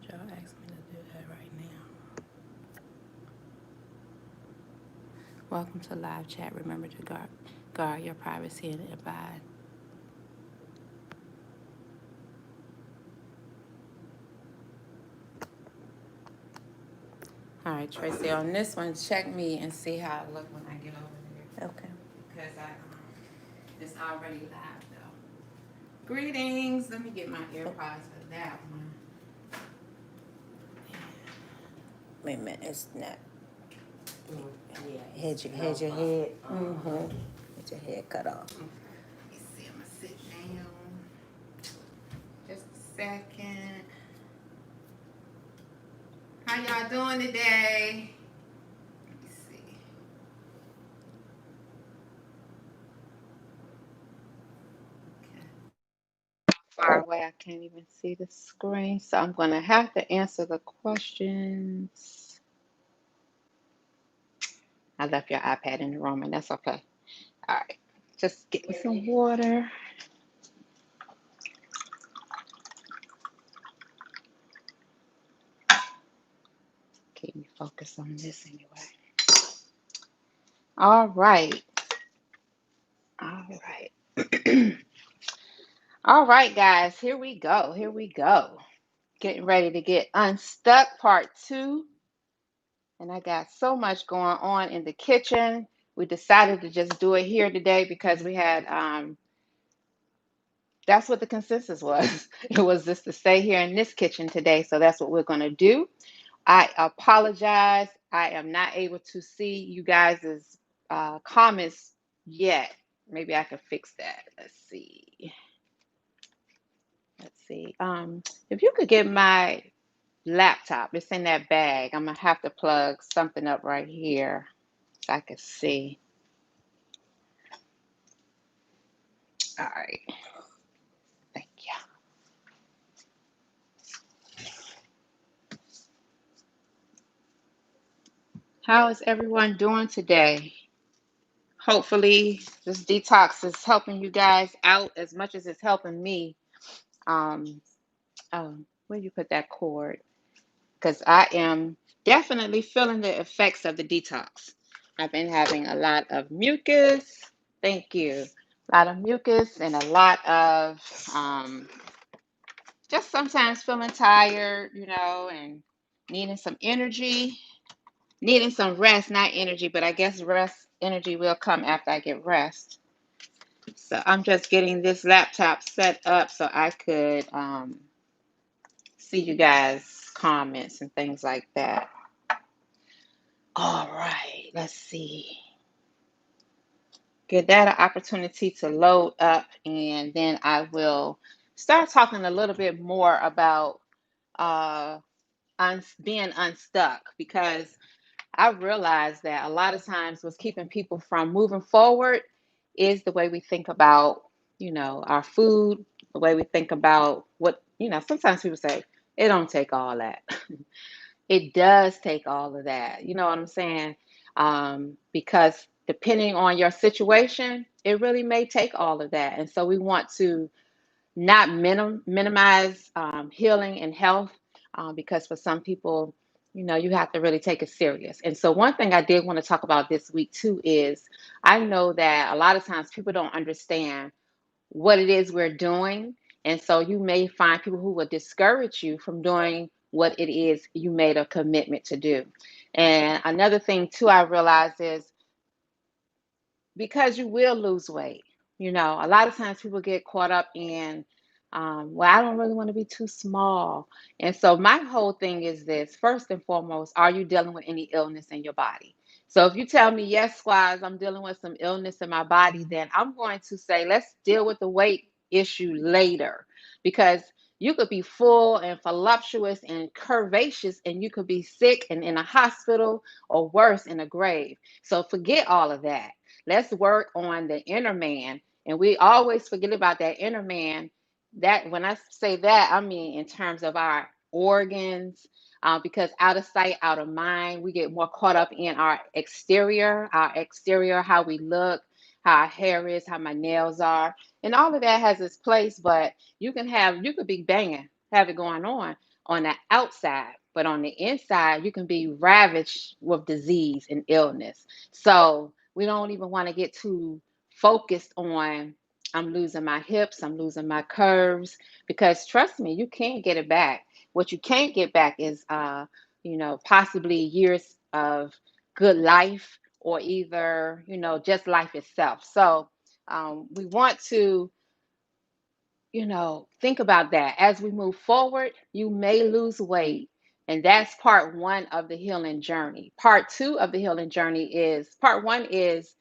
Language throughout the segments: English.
Y'all ask me to do that right now. Welcome to live chat. Remember to guard your privacy and abide. All right, Tracy. On this one, check me and see how I look when I get over there. Okay. Because it's already live though. Greetings. Let me get my AirPods for that one. Wait a minute, it's not. Yeah. Head your head. Mm-hmm. Get your head cut off. Okay. Let me see. I'm gonna sit down. Just a second. How y'all doing today? Let me see. Okay. Far away, I can't even see the screen, so I'm gonna have to answer the questions. I left your iPad in the room, and that's okay. All right. Just get me some water. Keep me focused on this anyway. All right. All right. All right, guys. Here we go. Here we go. Getting ready to get unstuck part two. And I got so much going on in the kitchen. We decided to just do it here today because we had that's what the consensus was. It was just to stay here in this kitchen today. So that's what we're going to do. I apologize. I am not able to see you guys' comments yet. Maybe I can fix that. Let's see. Let's see. If you could get my laptop, it's in that bag. I'm gonna have to plug something up right here so I can see. All right. Thank you. How is everyone doing today? Hopefully, this detox is helping you guys out as much as it's helping me. Um, where you put that cord? Because I am definitely feeling the effects of the detox. I've been having a lot of mucus. Thank you. A lot of mucus and a lot of just sometimes feeling tired, and needing some energy, needing some rest, not energy, but I guess rest energy will come after I get rest. So I'm just getting this laptop set up so I could see you guys' comments and things like that. All right, let's see. Give that an opportunity to load up, and then I will start talking a little bit more about uh, being unstuck because I realized that a lot of times what's keeping people from moving forward is the way we think about, our food, the way we think about sometimes people say, it don't take all that. It does take all of that. You know what I'm saying? Because depending on your situation, it really may take all of that. And so we want to not minimize healing and health because for some people, you have to really take it serious. And so, one thing I did want to talk about this week too is I know that a lot of times people don't understand what it is we're doing. And so, you may find people who will discourage you from doing what it is you made a commitment to do. And another thing too, I realize is because you will lose weight. A lot of times people get caught up in, well, I don't really want to be too small. And so my whole thing is this: first and foremost, are you dealing with any illness in your body? So if you tell me, yes, Squires, I'm dealing with some illness in my body, then I'm going to say, let's deal with the weight issue later because you could be full and voluptuous and curvaceous, and you could be sick and in a hospital or worse, in a grave. So forget all of that. Let's work on the inner man. And we always forget about that inner man. That when I say that, I mean in terms of our organs, because out of sight, out of mind, we get more caught up in our exterior, how we look, how our hair is, how my nails are, and all of that has its place. But you could be banging, have it going on, on the outside, but on the inside, you can be ravaged with disease and illness. So we don't even want to get too focused on I'm losing my hips, I'm losing my curves, because trust me, you can't get it back. What you can't get back is, possibly years of good life or either, just life itself. So we want to think about that. As we move forward, you may lose weight. And that's part one of the healing journey. Part two of the healing journey is part one is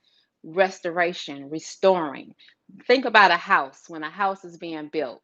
restoration, restoring. Think about a house. When a house is being built,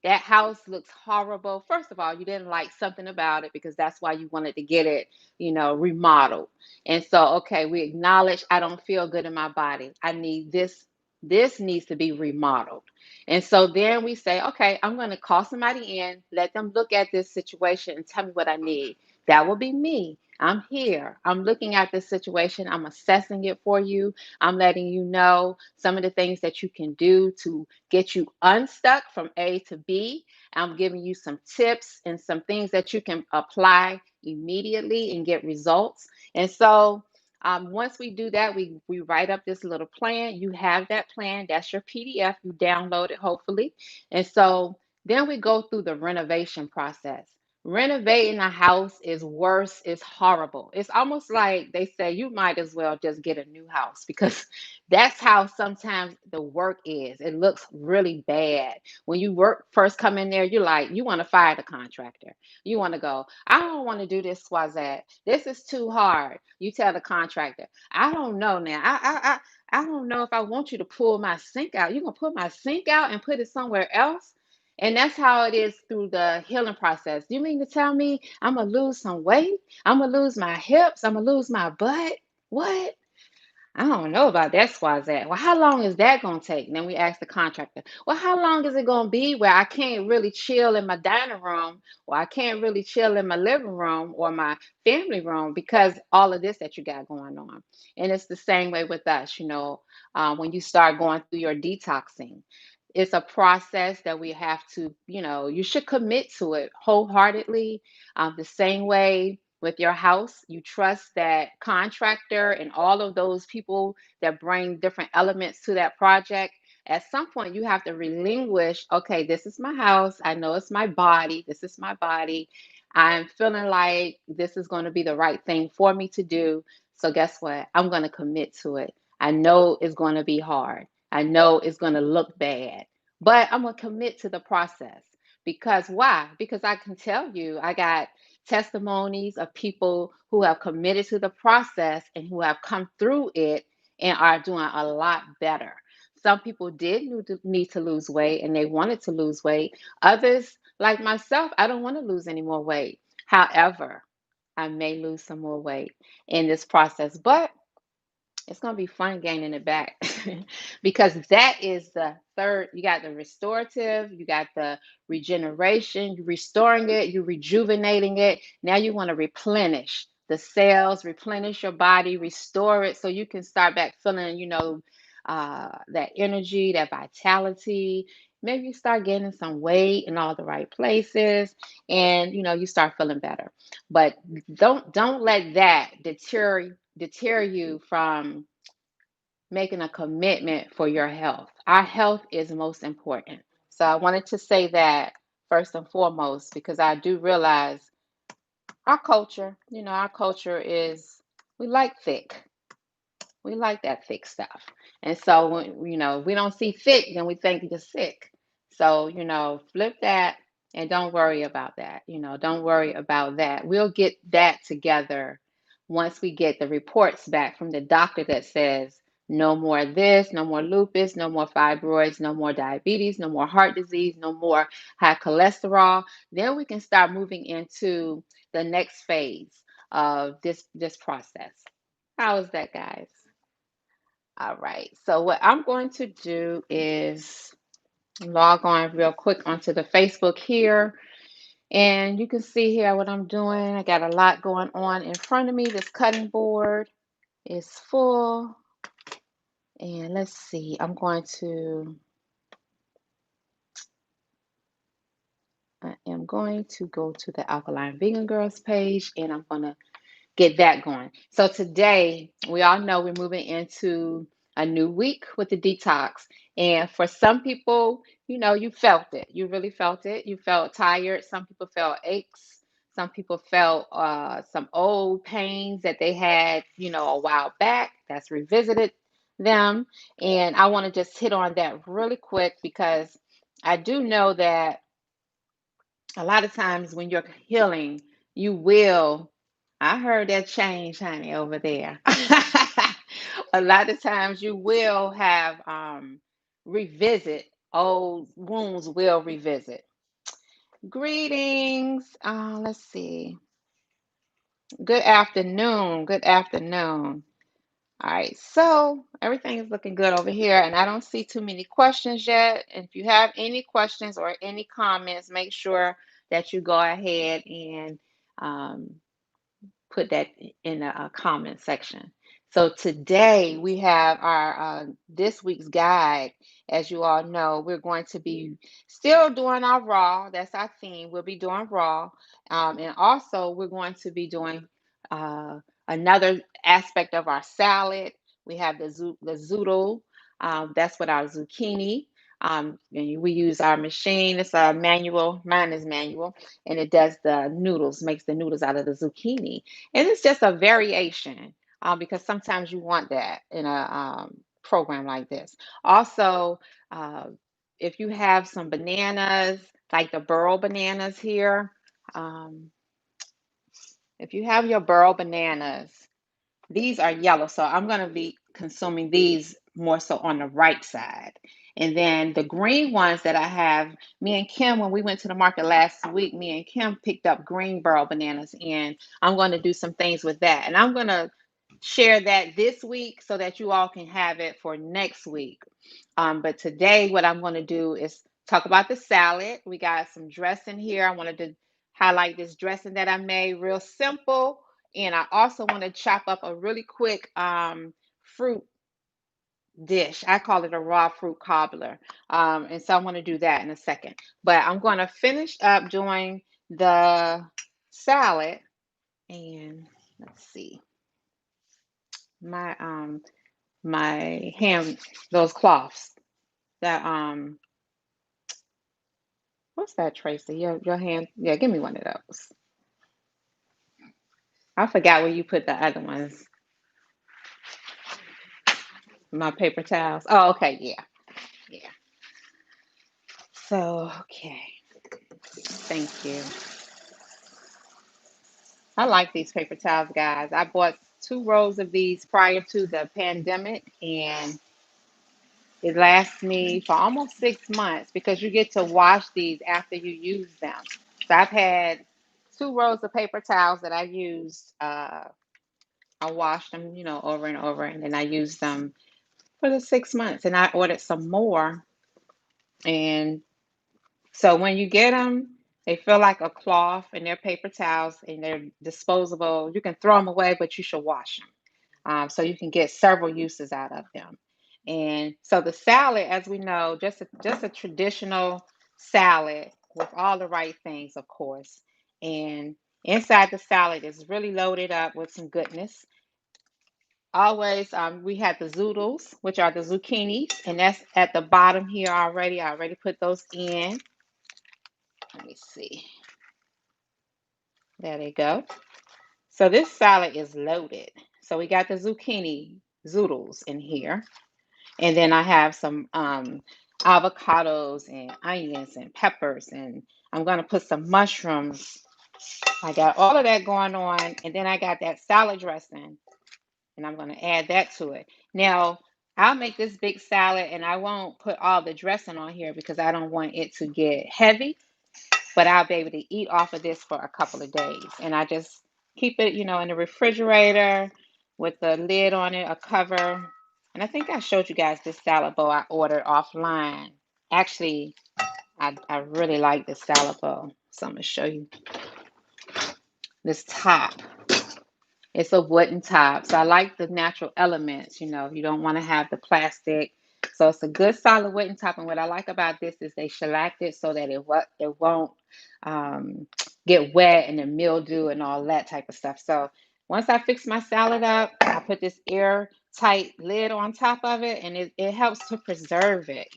that house looks horrible. First of all, you didn't like something about it because that's why you wanted to get it, remodeled. And so, okay, we acknowledge I don't feel good in my body. I need this. This needs to be remodeled. And so then we say, okay, I'm going to call somebody in, let them look at this situation and tell me what I need. That will be me. I'm here. I'm looking at this situation. I'm assessing it for you. I'm letting you know some of the things that you can do to get you unstuck from A to B. I'm giving you some tips and some things that you can apply immediately and get results. And so once we do that, we write up this little plan. You have that plan. That's your PDF. You download it, hopefully. And so then we go through the renovation process. Renovating a house is worse, it's horrible. It's almost like they say you might as well just get a new house because that's how sometimes the work is. It looks really bad. When you work first come in there, you're like, you want to fire the contractor. You want to go, I don't want to do this, Swazette. This is too hard. You tell the contractor, I don't know now. I don't know if I want you to pull my sink out. You're gonna pull my sink out and put it somewhere else. And that's how it is through the healing process. You mean to tell me I'm gonna lose some weight? I'm gonna lose my hips? I'm gonna lose my butt? What? I don't know about that Squazat. Well, how long is that going to take? And then we ask the contractor, well, how long is it going to be where I can't really chill in my dining room or I can't really chill in my living room or my family room because all of this that you got going on? And it's the same way with us, when you start going through your detoxing. It's a process that we have to, you should commit to it wholeheartedly. The same way with your house, you trust that contractor and all of those people that bring different elements to that project. At some point, you have to relinquish, okay, this is my house. I know it's my body. This is my body. I'm feeling like this is going to be the right thing for me to do. So, guess what? I'm going to commit to it. I know it's going to be hard. I know it's going to look bad, but I'm going to commit to the process. Because why? Because I can tell you, I got testimonies of people who have committed to the process and who have come through it and are doing a lot better. Some people did need to lose weight and they wanted to lose weight. Others, like myself, I don't want to lose any more weight. However, I may lose some more weight in this process, but it's going to be fun gaining it back because that is the third. You got the restorative, you got the regeneration, you're restoring it, you're rejuvenating it. Now you want to replenish the cells, replenish your body, restore it so you can start back feeling, that energy, that vitality. Maybe you start gaining some weight in all the right places and you start feeling better. But don't let that deter you from making a commitment for your health. Our health is most important. So I wanted to say that first and foremost because I do realize our culture is we like thick. We like that thick stuff. And so when we don't see thick, then we think you're sick. So, flip that and don't worry about that. Don't worry about that. We'll get that together once we get the reports back from the doctor that says no more this, no more lupus, no more fibroids, no more diabetes, no more heart disease, no more high cholesterol. Then we can start moving into the next phase of this process. How is that, guys? All right. So what I'm going to do is log on real quick onto the Facebook here. And you can see here what I'm doing. I got a lot going on in front of me. This cutting board is full. And let's see. I'm going to I am going to go to the Alkaline Vegan Girls page and I'm going to get that going. So today, we all know we're moving into a new week with the detox. And for some people, you felt it. You really felt it. You felt tired. Some people felt aches. Some people felt some old pains that they had, a while back that's revisited them. And I want to just hit on that really quick because I do know that a lot of times when you're healing, you will. I heard that change, honey, over there. A lot of times you will have revisit old wounds will revisit. Greetings. Let's see. Good afternoon. Good afternoon. All right, so everything is looking good over here, and I don't see too many questions yet. And if you have any questions or any comments, make sure that you go ahead and um, put that in the comment section. So today we have our this week's guide. As you all know, we're going to be still doing our raw. That's our theme. We'll be doing raw, and also we're going to be doing uh, another aspect of our salad. We have the zoodle. That's what our zucchini. And we use our machine. It's a manual. Mine is manual, and it does the noodles. Makes the noodles out of the zucchini. And it's just a variation because sometimes you want that in a program like this. Also, uh, if you have some bananas, like the burro bananas here, um, if you have your burro bananas, these are yellow, so I'm going to be consuming these more so on the right side. And then the green ones that I have, me and Kim, when we went to the market last week, me and Kim picked up green burro bananas, and I'm going to do some things with that. And I'm going to share that this week so that you all can have it for next week. But today, what I'm going to do is talk about the salad. We got some dressing here. I wanted to highlight this dressing that I made, real simple. And I also want to chop up a really quick fruit dish. I call it a raw fruit cobbler. And so I want to do that in a second. But I'm going to finish up doing the salad. And let's see, my my hand, those cloths. That what's that, Tracy? Your hand. Yeah, give me one of those. I forgot where you put the other ones. My paper towels. Oh, okay, yeah, yeah. So, okay, thank you. I like these paper towels, guys. I bought 2 rolls of these prior to the pandemic, and it lasts me for almost 6 months because you get to wash these after you use them. So I've had 2 rolls of paper towels that I used. I washed them, over and over, and then I used them for the 6 months. And I ordered some more, and so when you get them, they feel like a cloth and they're paper towels and they're disposable. You can throw them away, but you should wash them. So you can get several uses out of them. And so the salad, as we know, just a traditional salad with all the right things, of course. And inside the salad is really loaded up with some goodness. Always, we have the zoodles, which are the zucchinis, and that's at the bottom here already. I already put those in. Let me see. There they go. So this salad is loaded. So we got the zucchini zoodles in here. And then I have some avocados and onions and peppers. And I'm going to put some mushrooms. I got all of that going on. And then I got that salad dressing. And I'm going to add that to it. Now, I'll make this big salad and I won't put all the dressing on here because I don't want it to get heavy, but I'll be able to eat off of this for a couple of days. And I just keep it, in the refrigerator with the lid on it, a cover. And I think I showed you guys this salad bowl I ordered offline. Actually, I really like this salad bowl. So I'm going to show you this top. It's a wooden top. So I like the natural elements, you don't want to have the plastic. So it's a good solid weight on top. And what I like about this is they shellacked it so that it won't um, get wet and the mildew and all that type of stuff. So once I fix my salad up, I put this airtight lid on top of it, and it helps to preserve it.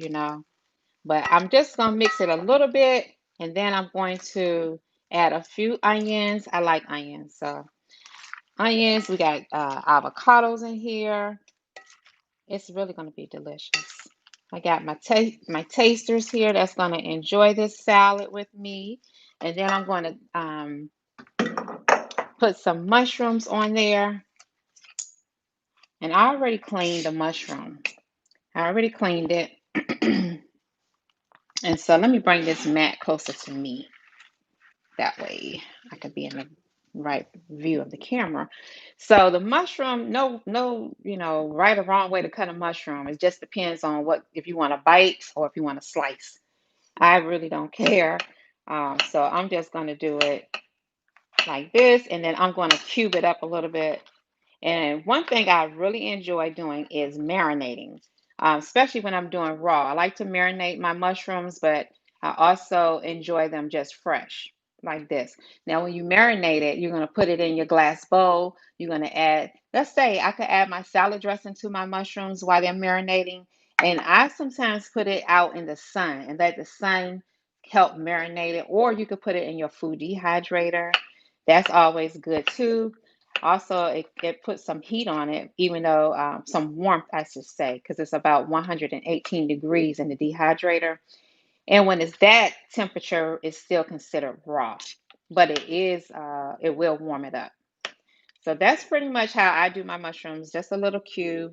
But I'm just gonna mix it a little bit, and then I'm going to add a few onions. I like onions, so onions. We got avocados in here. It's really gonna be delicious. I got my tasters here that's gonna enjoy this salad with me, and then I'm going to put some mushrooms on there. And I already cleaned the mushroom. I already cleaned it. And so let me bring this mat closer to me. That way I could be in the right view of the camera. So the mushroom, no, right or wrong way to cut a mushroom. It just depends on what if you want to bite or if you want to slice. I really don't care. So I'm just going to do it like this, and then I'm going to cube it up a little bit. And one thing I really enjoy doing is marinating, especially when I'm doing raw. I like to marinate my mushrooms, but I also enjoy them just fresh, like this. Now, when you marinate it, you're going to put it in your glass bowl. You're going to add, let's say I could add my salad dressing to my mushrooms while they're marinating. And I sometimes put it out in the sun and let the sun help marinate it, or you could put it in your food dehydrator. That's always good too. Also, it puts some heat on it, even though some warmth, I should say, because it's about 118 degrees in the dehydrator. And when it's that temperature, it's still considered raw, but it will warm it up. So that's pretty much how I do my mushrooms, just a little cube,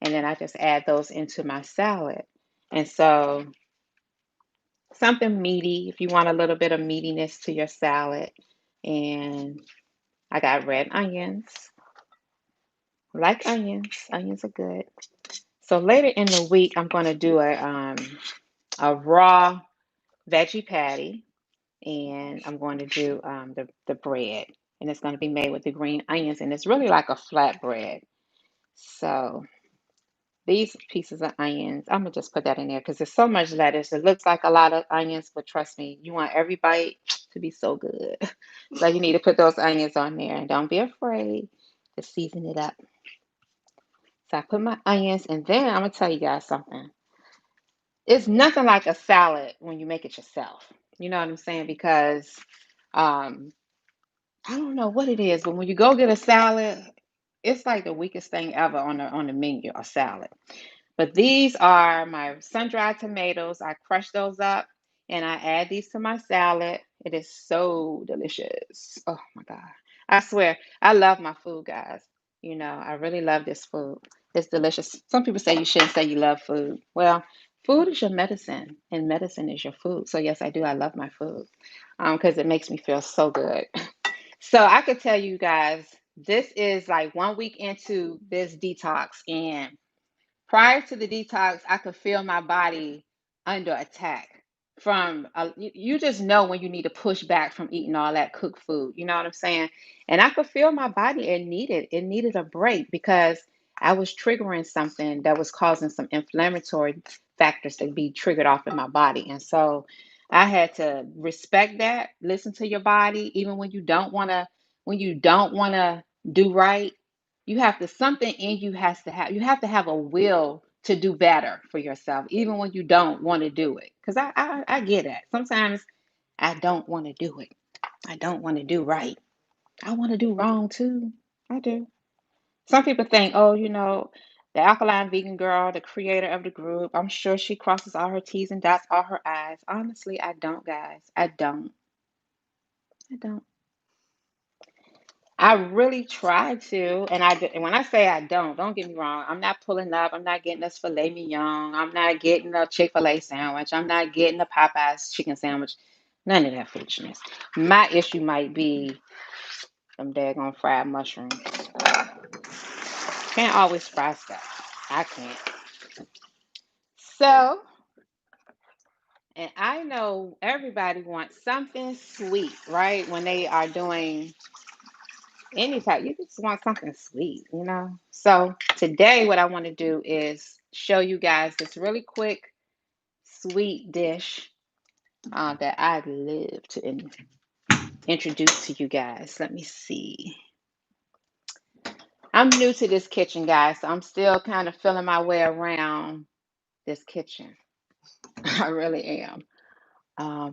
and then I just add those into my salad. And so something meaty, if you want a little bit of meatiness to your salad. And I got red onions. Like onions. Onions are good. So later in the week, I'm going to do a raw veggie patty, and I'm going to do the bread, and it's going to be made with the green onions, and it's really like a flat bread. So these pieces of onions, I'm gonna just put that in there because there's so much lettuce. It looks like a lot of onions, but trust me, you want every bite to be so good. So you need to put those onions on there, and don't be afraid to season it up. So I put my onions, and then I'm gonna tell you guys something. It's nothing like a salad when you make it yourself. You know what I'm saying? Because um, I don't know what it is, but when you go get a salad, it's like the weakest thing ever on the menu, a salad. But these are my sun-dried tomatoes. I crush those up and I add these to my salad. It is so delicious. Oh my God. I swear, I love my food, guys. I really love this food. It's delicious. Some people say you shouldn't say you love food. Well, food is your medicine, and medicine is your food. So yes, I do. I love my food because it makes me feel so good. So I could tell you guys, this is like 1 week into this detox, and prior to the detox, I could feel my body under attack from you just know when you need to push back from eating all that cooked food. You know what I'm saying? And I could feel my body it needed a break because I was triggering something that was causing some inflammatory factors to be triggered off in my body. And so I had to respect that, listen to your body even when you don't want to do right. You have to something in you have to have a will to do better for yourself even when you don't want to do it, because I get it. Sometimes I don't want to do it. I don't want to do right. I want to do wrong too. I do. Some people think, oh, the alkaline vegan girl, the creator of the group, I'm sure she crosses all her t's and dots all her i's. Honestly, I don't, guys. I don't. I really try to, and and when I say I don't get me wrong. I'm not pulling up. I'm not getting us filet mignon. I'm not getting a Chick-fil-A sandwich. I'm not getting a Popeyes chicken sandwich. None of that foolishness. My issue might be them daggone fried mushrooms. Can't always fry stuff. I can't. So, and I know everybody wants something sweet, right? When they are doing any type, you just want something sweet. So today, what I want to do is show you guys this really quick sweet dish that I'd love to introduce to you guys. Let me see. I'm new to this kitchen, guys, so I'm still kind of feeling my way around this kitchen. I really am.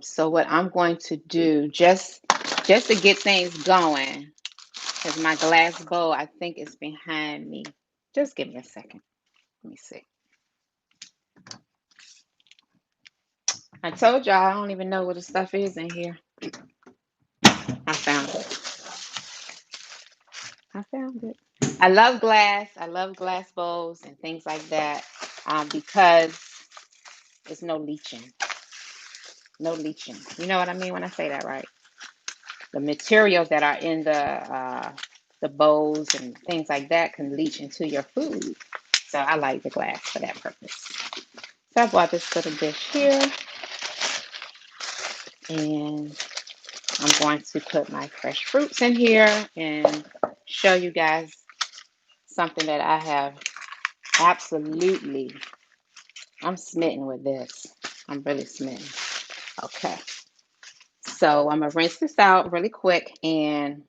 So what I'm going to do, just to get things going, because my glass bowl I think is behind me. Just give me a second. Let me see. I told y'all I don't even know what the stuff is in here. I found it. I found it. I love glass. I love glass bowls and things like that because there's no leaching. No leaching. You know what I mean when I say that, right? The materials that are in the bowls and things like that can leach into your food. So I like the glass for that purpose. So I bought this little dish here, and I'm going to put my fresh fruits in here and show you guys something that I have absolutely, I'm smitten with this. I'm really smitten. Okay. So I'm going to rinse this out really quick, and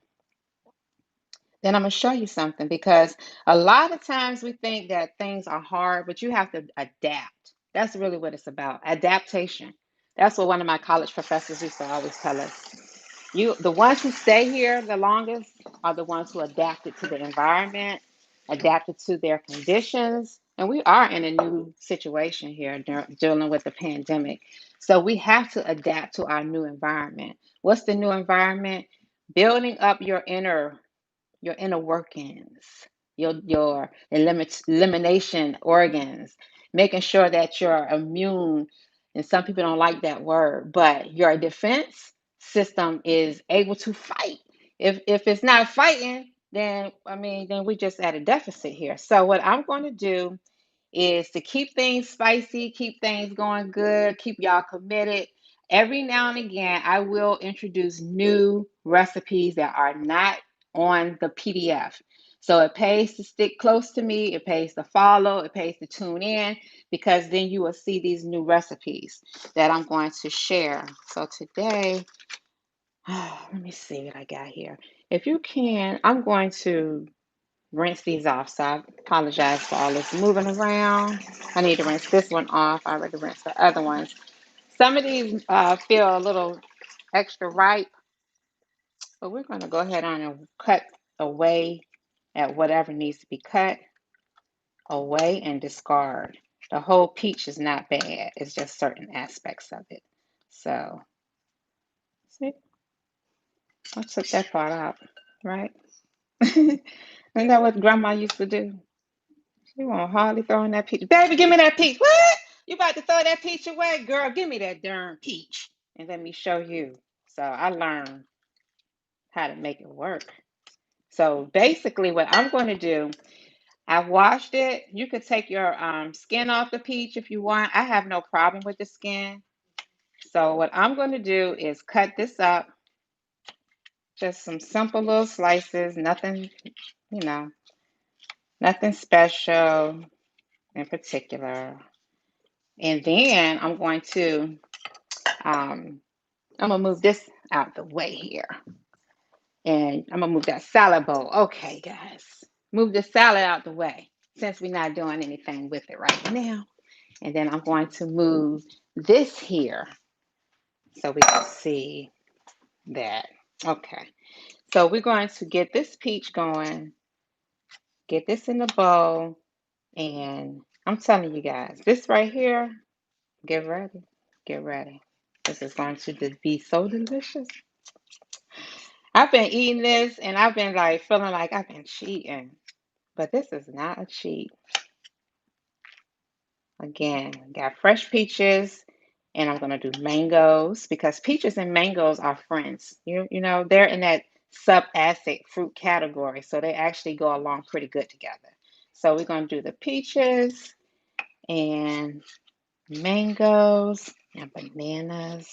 then I'm going to show you something, because a lot of times we think that things are hard, but you have to adapt. That's really what it's about. Adaptation. That's what one of my college professors used to always tell us. The ones who stay here the longest are the ones who adapted to the environment, adapted to their conditions. And we are in a new situation here dealing with the pandemic. So we have to adapt to our new environment. What's the new environment? Building up your inner workings, your elimination organs, making sure that you're immune. And some people don't like that word, but your defense system is able to fight. If it's not fighting, then then we just at a deficit here. So what I'm going to do is to keep things spicy, keep things going good, keep y'all committed. Every now and again, I will introduce new recipes that are not on the PDF. So it pays to stick close to me, it pays to follow, it pays to tune in, because then you will see these new recipes that I'm going to share. So today, let me see what I got here. If you can, I'm going to rinse these off. So I apologize for all this moving around. I need to rinse this one off. I already rinsed the other ones. Some of these feel a little extra ripe, but we're going to go ahead on and cut away at whatever needs to be cut away and discard. The whole peach is not bad. It's just certain aspects of it. So, see, I took that part out, right? Isn't that what Grandma used to do? She won't hardly throw in that peach. Baby, give me that peach. What? You about to throw that peach away? Girl, give me that darn peach. And let me show you. So I learned how to make it work. So basically what I'm going to do, I've washed it. You could take your skin off the peach if you want. I have no problem with the skin. So what I'm going to do is cut this up. Just some simple little slices. Nothing, you know, nothing special in particular. And then um, I'm gonna move this out the way here, and I'm gonna move that salad bowl. Okay, guys, move the salad out the way since we're not doing anything with it right now. And then I'm going to move this here so we can see that. Okay, so we're going to get this peach going, get this in the bowl, and I'm telling you guys, this right here, get ready, get ready. This is going to be so delicious. I've been eating this and I've been like feeling like I've been cheating, but this is not a cheat. Again, got fresh peaches, and I'm gonna do mangoes because peaches and mangoes are friends. You know they're in that subacid fruit category, so they actually go along pretty good together. So we're gonna do the peaches and mangoes and bananas.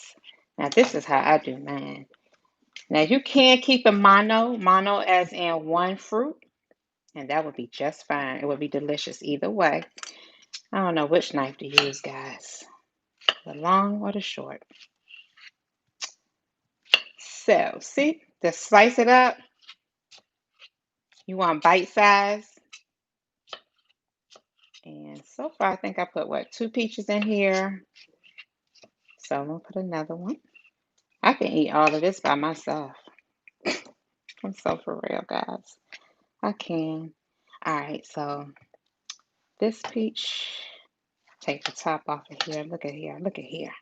Now this is how I do mine. Now you can keep it mono as in one fruit, and that would be just fine. It would be delicious either way. I don't know which knife to use, guys. The long or the short. So, see, just slice it up. You want bite size. And so far, I think I put, what, 2 peaches in here. So I'm going to put another one. I can eat all of this by myself. I'm so for real, guys. I can. All right, so this peach, take the top off of here. Look at here. Look at here.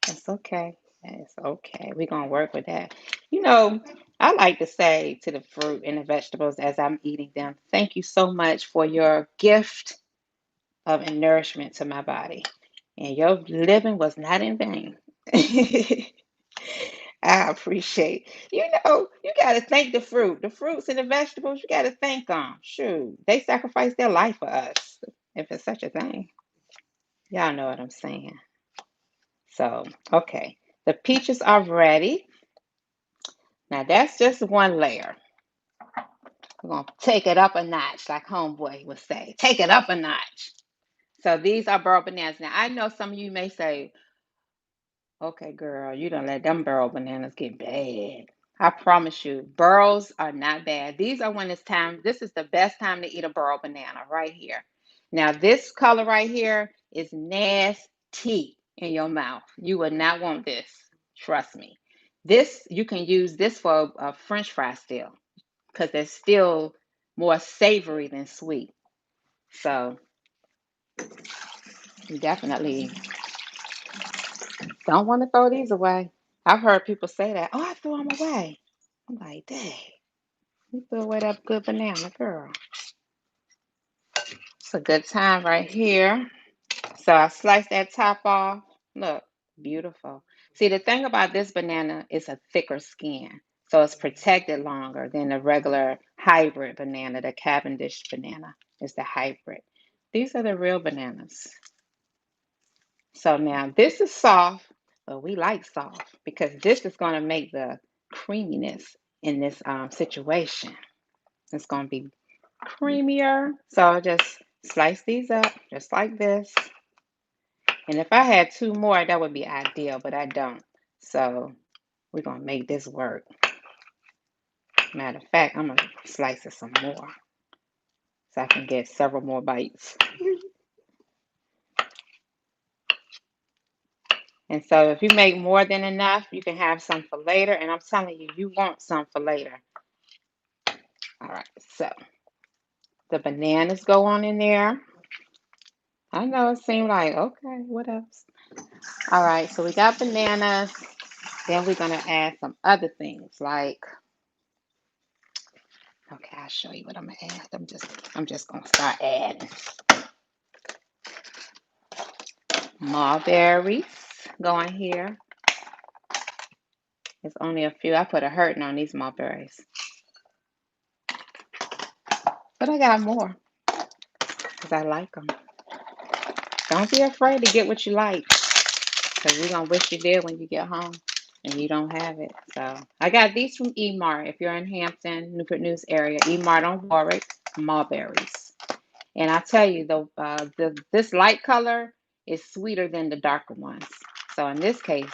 It's okay. It's okay. We're going to work with that. You know, I like to say to the fruit and the vegetables as I'm eating them, thank you so much for your gift of nourishment to my body. And your living was not in vain. I appreciate. You know, you got to thank the fruit. The fruits and the vegetables, you got to thank them. Shoot, they sacrificed their life for us, if it's such a thing. Y'all know what I'm saying. So, okay. The peaches are ready. Now, that's just one layer. We're going to take it up a notch, like Homeboy would say. Take it up a notch. So, these are burro bananas. Now, I know some of you may say, okay, girl, you don't let them burro bananas get bad. I promise you, burros are not bad. These are when it's time. This is the best time to eat a burro banana right here. Now, this color right here is nasty in your mouth. You would not want this. Trust me. This, you can use this for a French fry still because they're still more savory than sweet. So, you definitely don't want to throw these away. I've heard people say that. Oh, I threw them away. I'm like, dang, you threw away that good banana, girl. It's a good time right here. So I sliced that top off. Look, beautiful. See, the thing about this banana is a thicker skin. So it's protected longer than the regular hybrid banana. The Cavendish banana is the hybrid. These are the real bananas. So now this is soft, but we like soft because this is going to make the creaminess in this situation. It's going to be creamier. So I'll just slice these up just like this. And if I had 2 more, that would be ideal, but I don't. So we're going to make this work. Matter of fact, I'm going to slice it some more so I can get several more bites. And so if you make more than enough, you can have some for later. And I'm telling you, you want some for later. All right, so the bananas go on in there. I know it seemed like, okay, what else? All right, so we got bananas. Then we're gonna add some other things like, okay, I'll show you what I'm gonna add. I'm just gonna start adding mulberries. Go in here. There's only a few. I put a hurting on these mulberries, but I got more because I like them. Don't be afraid to get what you like because you're gonna wish you did when you get home and you don't have it. So I got these from E-Mart. If you're in Hampton, Newport News area, E-Mart on Warwick, mulberries. And I tell you, this light color is sweeter than the darker ones. So in this case,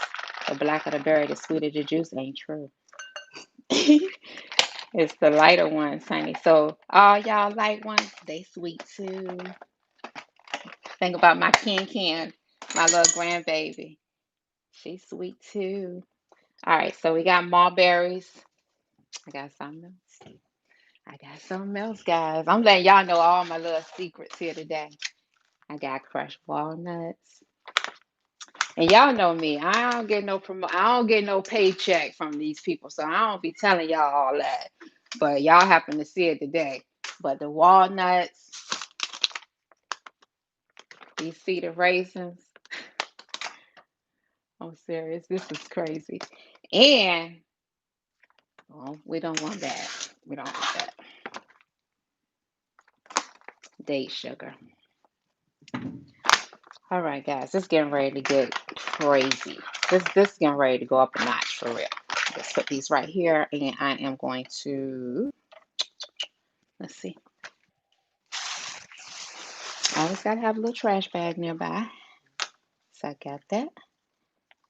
the blacker the berry, the sweeter the juice. Ain't true. It's the lighter ones, honey. So all y'all light ones, they sweet too. Think about my Ken, my little grandbaby. She's sweet too. All right, so we got mulberries. I got something else. I got something else, guys. I'm letting y'all know all my little secrets here today. I got crushed walnuts. And y'all know me. I don't get no I don't get no paycheck from these people. So I don't be telling y'all all that. But y'all happen to see it today. But the walnuts, these seeded raisins. I'm serious. This is crazy. And well, we don't want that. We don't want that. Date sugar. All right, guys. It's getting ready to get crazy. This is getting ready to go up a notch for real. Let's put these right here. And I am going to, let's see. Always gotta have a little trash bag nearby. So I got that.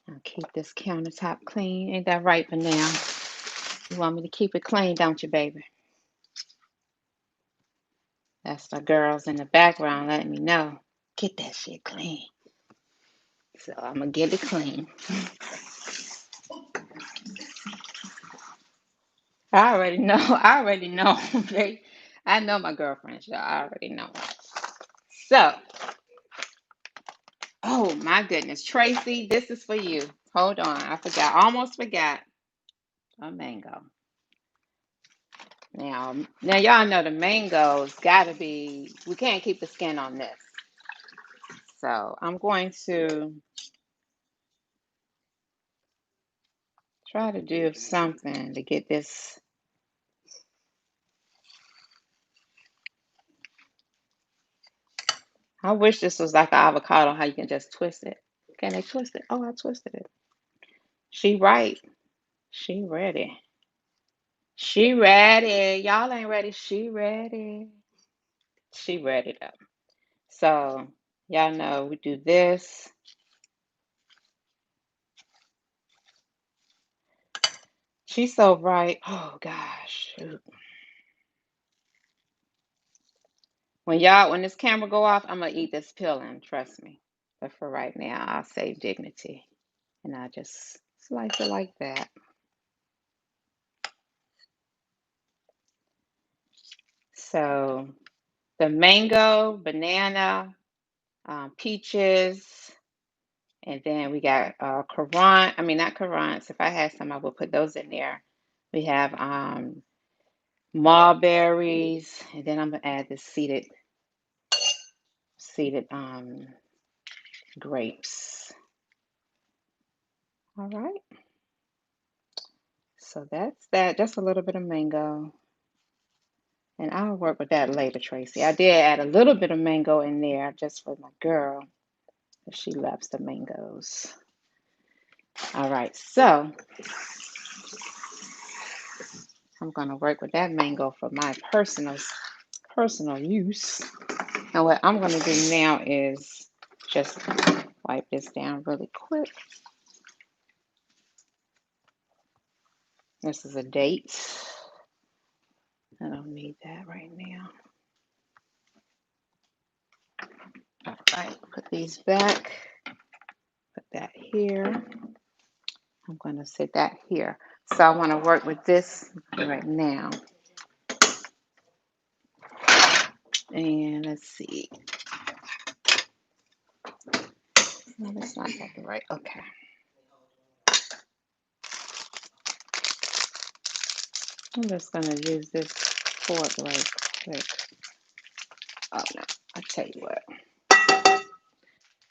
I'll keep this countertop clean. Ain't that right, for now? You want me to keep it clean, don't you, baby? That's the girls in the background letting me know. Get that shit clean. So I'm gonna get it clean. I already know. I already know. Okay? I know my girlfriends, y'all. I already know. So, oh my goodness, Tracy, this is for you. Hold on, I forgot. Almost forgot a mango. Now y'all know the mangoes gotta be. We can't keep the skin on this. So I'm going to try to do something to get this. I wish this was like an avocado, how you can just twist it. Can they twist it? Oh, I twisted it. She right. She ready. She ready. Y'all ain't ready. She ready. She ready though. So y'all know we do this. She's so right. Oh gosh. Shoot. When this camera go off, I'm gonna eat this peeling, trust me. But for right now, I'll save dignity. And I just slice it like that. So the mango, banana, peaches, and then we got currant. I mean, not currants. If I had some, I would put those in there. We have mulberries, and then I'm gonna add the seeded grapes. All right. So that's that. Just a little bit of mango. And I'll work with that later, Tracy. I did add a little bit of mango in there just for my girl, if she loves the mangoes. All right, so I'm gonna work with that mango for my personal use. And what I'm gonna do now is just wipe this down really quick. This is a date. I don't need that right now. All right, put these back. Put that here. I'm going to sit that here. So I want to work with this right now. And let's see. No, that's not exactly right. Okay. I'm just going to use this fork right quick. Oh, no. I'll tell you what.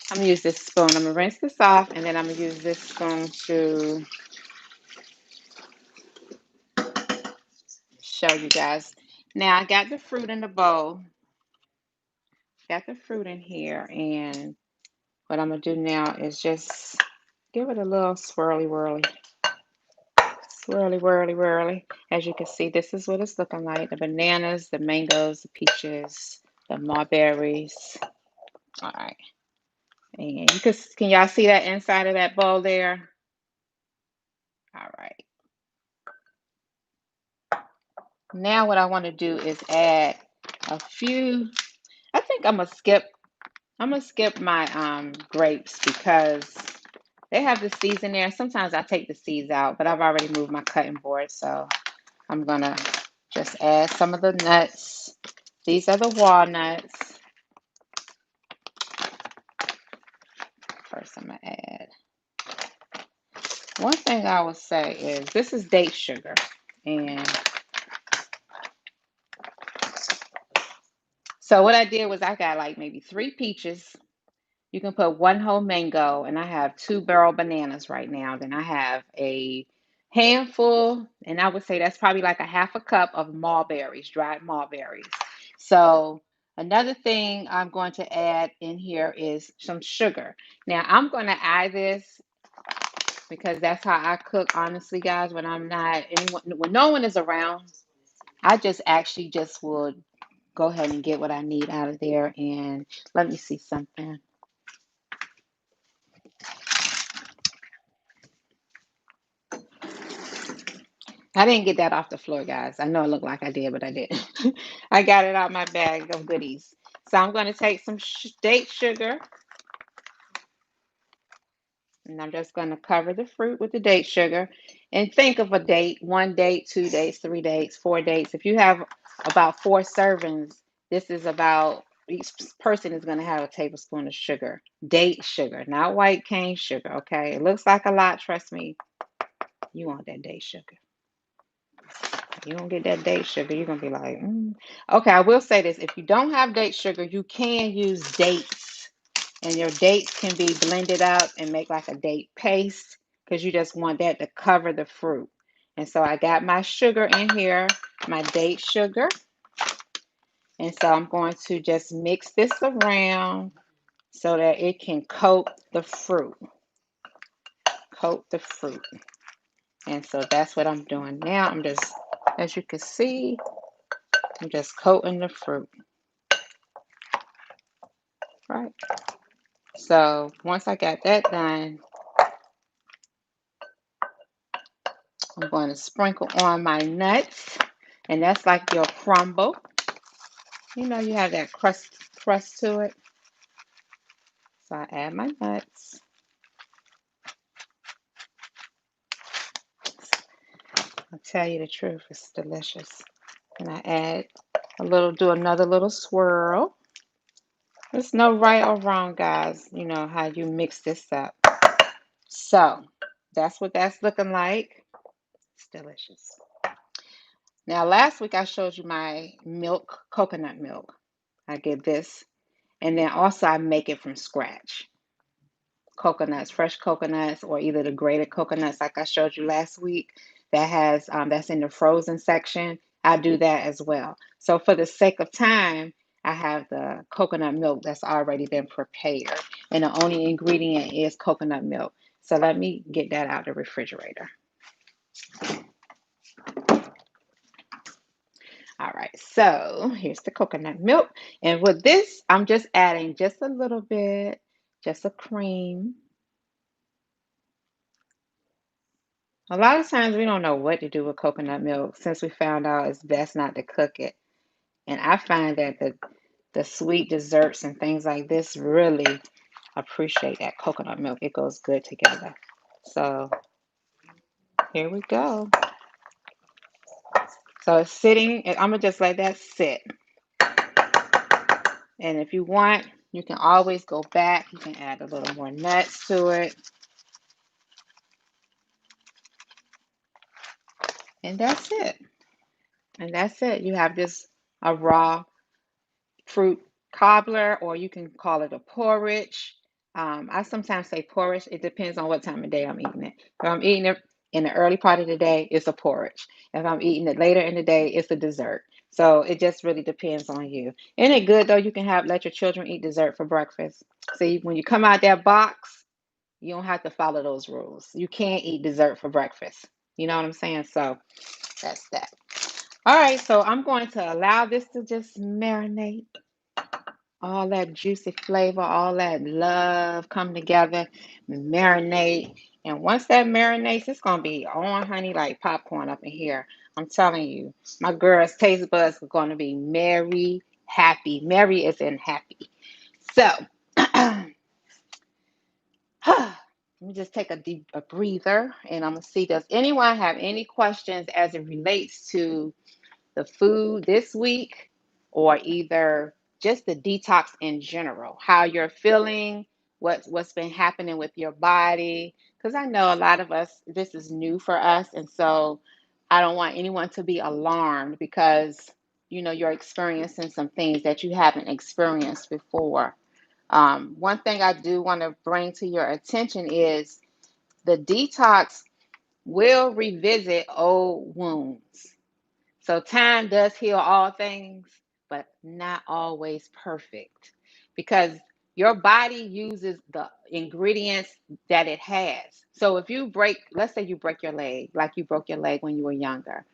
I'm going to use this spoon. I'm going to rinse this off, and then I'm going to use this spoon to show you guys. Now, I got the fruit in the bowl. Got the fruit in here, and what I'm going to do now is just give it a little swirly whirly. Swirly, whirly, whirly. As you can see, this is what it's looking like. The bananas, the mangoes, the peaches, the mulberries. All right. And can y'all see that inside of that bowl there? All right. Now what I want to do is add a few. I think I'm gonna skip my grapes because they have the seeds in there. Sometimes I take the seeds out, but I've already moved my cutting board, so I'm gonna just add some of the nuts. These are the walnuts. First, I'm gonna add. One thing I would say is this is date sugar, and so what I did was I got like maybe 3 peaches. You can put 1 whole mango, and I have 2 barrel bananas right now. Then I have a handful, and I would say that's probably like a half a cup of mulberries, dried mulberries. So another thing I'm going to add in here is some sugar. Now I'm going to add this because that's how I cook, honestly, guys. When I'm not anyone, when no one is around, I just actually just would. go ahead and get what I need out of there. And let me see something. I didn't get that off the floor, guys. I know it looked like I did, but I didn't. I got it out my bag of goodies. So I'm going to take some date sugar, and I'm just going to cover the fruit with the date sugar. And think of a date: 1 date, 2 dates, 3 dates, 4 dates. If you have about 4 servings, this is about each person is going to have a tablespoon of sugar. Date sugar, not white cane sugar. Okay, it looks like a lot. Trust me, you want that date sugar. You don't get that date sugar, you're gonna be like, Okay, I will say this: if you don't have date sugar, you can use dates, and your dates can be blended up and make like a date paste because you just want that to cover the fruit. And so I got my sugar in here, my date sugar, and so I'm going to just mix this around so that it can coat the fruit. Coat the fruit. And so that's what I'm doing now. I'm just, as you can see, I'm just coating the fruit. Right. So once I got that done, I'm going to sprinkle on my nuts, and that's like your crumble. You know, you have that crust to it. So I add my nuts. I'll tell you the truth, it's delicious. And I add do another little swirl. There's no right or wrong, guys. You know how you mix this up. So that's what that's looking like. It's delicious. Now, last week I showed you my milk, coconut milk. I get this, and then also I make it from scratch. Coconuts, fresh coconuts, or either the grated coconuts, like I showed you last week. That's in the frozen section. I do that as well. So for the sake of time, I have the coconut milk that's already been prepared, and the only ingredient is coconut milk. So let me get that out of the refrigerator. All right, so here's the coconut milk. And with this, I'm just adding just a little bit, just a cream. A lot of times we don't know what to do with coconut milk since we found out it's best not to cook it. And I find that the sweet desserts and things like this really appreciate that coconut milk. It goes good together. So here we go. So it's sitting, and I'm gonna just let that sit. And if you want, you can always go back. You can add a little more nuts to it. And that's it. And that's it. You have this a raw fruit cobbler, or you can call it a porridge. I sometimes say porridge. It depends on what time of day I'm eating it. If I'm eating it in the early part of the day, it's a porridge. If I'm eating it later in the day, it's a dessert. So it just really depends on you. Isn't it good though? You can let your children eat dessert for breakfast. See, when you come out that box, you don't have to follow those rules. You can't eat dessert for breakfast. You know what I'm saying? So that's that. All right, so I'm going to allow this to just marinate, all that juicy flavor, all that love come together, marinate. And once that marinates, it's going to be on, honey, like popcorn up in here. I'm telling you, my girls' taste buds are going to be merry, happy. Merry is in happy. So, let me just take a breather, and I'm going to see, does anyone have any questions as it relates to the food this week, or either just the detox in general, how you're feeling, what's been happening with your body? Because I know a lot of us, this is new for us, and so I don't want anyone to be alarmed because you're experiencing some things that you haven't experienced before. One thing I do want to bring to your attention is the detox will revisit old wounds. So time does heal all things, but not always perfect. Because Your body uses the ingredients that it has. So if you break, let's say you break your leg, like you broke your leg when you were younger,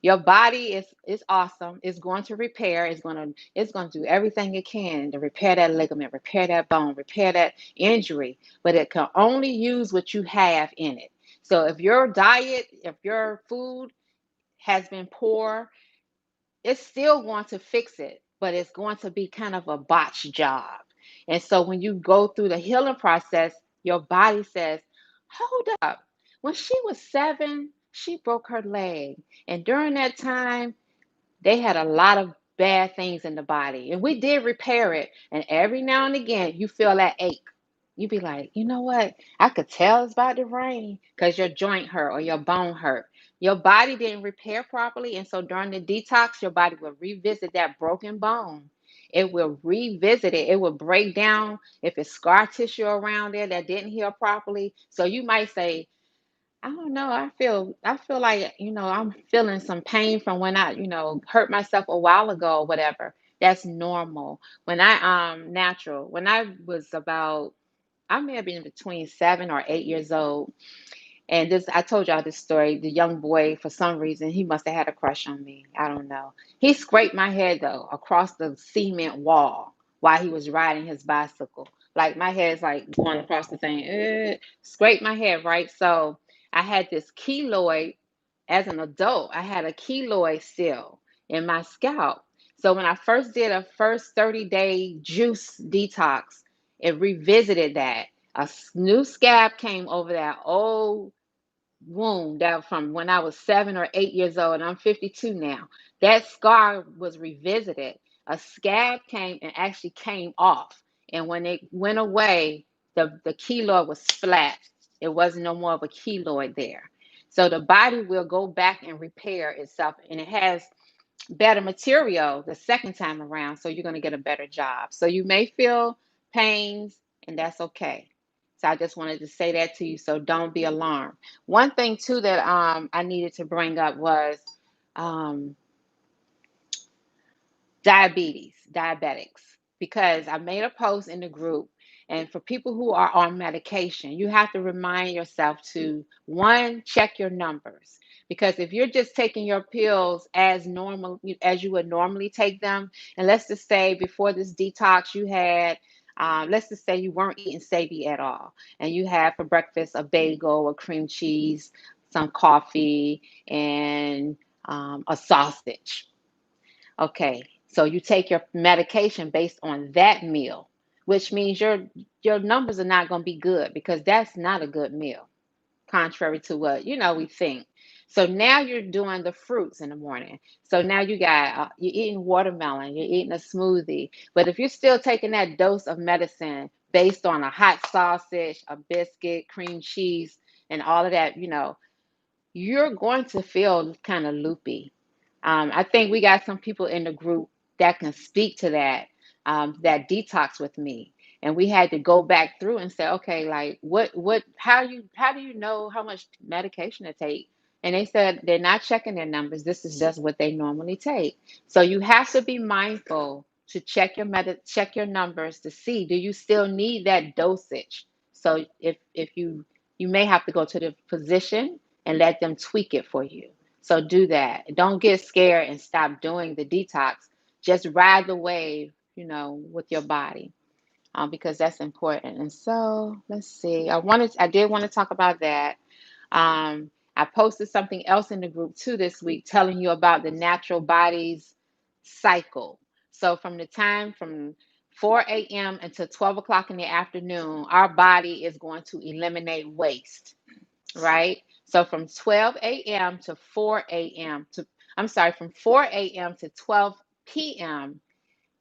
your body is awesome. It's going to repair. It's going to do everything it can to repair that ligament, repair that bone, repair that injury. But it can only use what you have in it. So if your diet, if your food has been poor, it's still going to fix it, but it's going to be kind of a botch job. And so when you go through the healing process, your body says, hold up. When she was 7, she broke her leg. And during that time, they had a lot of bad things in the body. And we did repair it. And every now and again, you feel that ache. You be like, you know what? I could tell it's about to rain because your joint hurt or your bone hurt. Your body didn't repair properly. And so during the detox, your body will revisit that broken bone. It will revisit it. It will break down if it's scar tissue around there that didn't heal properly. So you might say, I don't know. I feel like, I'm feeling some pain from when I, hurt myself a while ago or whatever. That's normal. When I natural. When I was about, I may have been between 7 or 8 years old. And this, I told y'all this story. The young boy, for some reason, he must have had a crush on me. I don't know. He scraped my head though across the cement wall while he was riding his bicycle. Like my head's like going across the thing. Scraped my head, right? So I had this keloid as an adult. I had a keloid still in my scalp. So when I first did a first 30-day juice detox, it revisited that. New scab came over that old wound that from when I was 7 or 8 years old, and I'm 52 now. That scar was revisited. A scab came and actually came off. And when it went away, the keloid was flat. It wasn't no more of a keloid there. So the body will go back and repair itself, and it has better material the second time around. So you're going to get a better job. So you may feel pains, and that's okay. So I just wanted to say that to you. So don't be alarmed. One thing too that I needed to bring up was um, diabetics, because I made a post in the group. And for people who are on medication, you have to remind yourself to, one, check your numbers. Because if you're just taking your pills as normal, as you would normally take them, and let's just say before this detox you had, let's just say you weren't eating savory at all, and you had for breakfast a bagel, a cream cheese, some coffee, and a sausage. Okay, so you take your medication based on that meal, which means your numbers are not going to be good because that's not a good meal, contrary to what we think. So now you're doing the fruits in the morning. So now you're eating watermelon, you're eating a smoothie. But if you're still taking that dose of medicine based on a hot sausage, a biscuit, cream cheese, and all of that, you're going to feel kind of loopy. I think we got some people in the group that can speak to that detox with me. And we had to go back through and say, okay, like how do you know how much medication to take? And they said they're not checking their numbers. This is just what they normally take. So you have to be mindful to check your numbers to see, do you still need that dosage? So if you may have to go to the physician and let them tweak it for you. So do that. Don't get scared and stop doing the detox. Just ride the wave, with your body, because that's important. And so let's see. I did want to talk about that. I posted something else in the group too this week, telling you about the natural body's cycle. So from the time from 4 a.m. until 12 o'clock in the afternoon, our body is going to eliminate waste, right? So from 12 a.m. to 4 a.m. to, I'm sorry, from 4 a.m. to 12 p.m.